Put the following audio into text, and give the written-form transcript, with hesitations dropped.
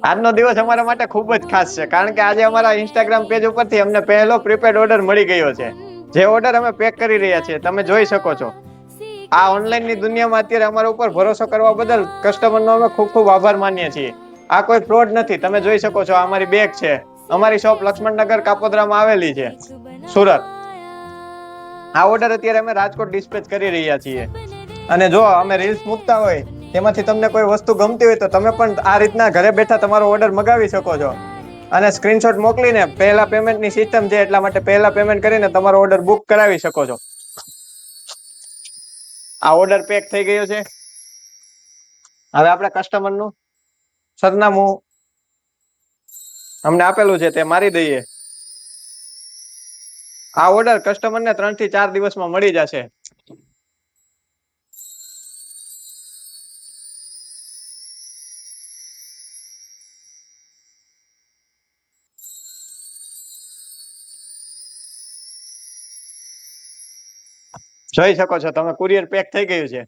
આજનો દિવસ અમારા માટે ખૂબ જ ખાસ છે, કારણ કે આજે અમારા ઇન્સ્ટાગ્રામ પેજ ઉપરથી અમને પહેલો પ્રીપેડ ઓર્ડર મળી ગયો છે. જે ઓર્ડર અમે પેક કરી રહ્યા છીએ, તમે જોઈ શકો છો. આ ઓનલાઈન ની દુનિયામાં અત્યારે અમારા ઉપર ભરોસો કરવા બદલ કસ્ટમરનો અમે ખૂબ ખૂબ આભાર માનીએ છીએ. આ કોઈ ફ્રોડ નથી. તમે જોઈ શકો છો, આ અમારી બેગ છે. અમારી શોપ લક્ષ્મણનગર કાપોદ્રામાં આવેલી છે, સુરત. આ ઓર્ડર અત્યારે અમે રાજકોટ ડિસ્પેચ કરી રહ્યા છીએ. અને જો અમે રીલ્સ મૂકતા હોય, તેમાંથી તમને કોઈ વસ્તુ ગમતી હોય તો તમે પણ આ રીતના ઘરે બેઠા તમારો ઓર્ડર મગાવી શકો છો. અને સ્ક્રીનશોટ મોકલીને પહેલા પેમેન્ટની સિસ્ટમ છે, એટલા માટે પહેલા પેમેન્ટ કરીને તમારો ઓર્ડર બુક કરાવી શકો છો. આ ઓર્ડર પેક થઈ ગયો છે. હવે આપણે કસ્ટમરનું સરનામું અમને આપેલું છે તે મારી દઈએ. આ ઓર્ડર કસ્ટમરને 3 થી 4 દિવસમાં મળી જશે. જોઈ શકો છો તમે, કુરિયર પેક થઈ ગયું છે.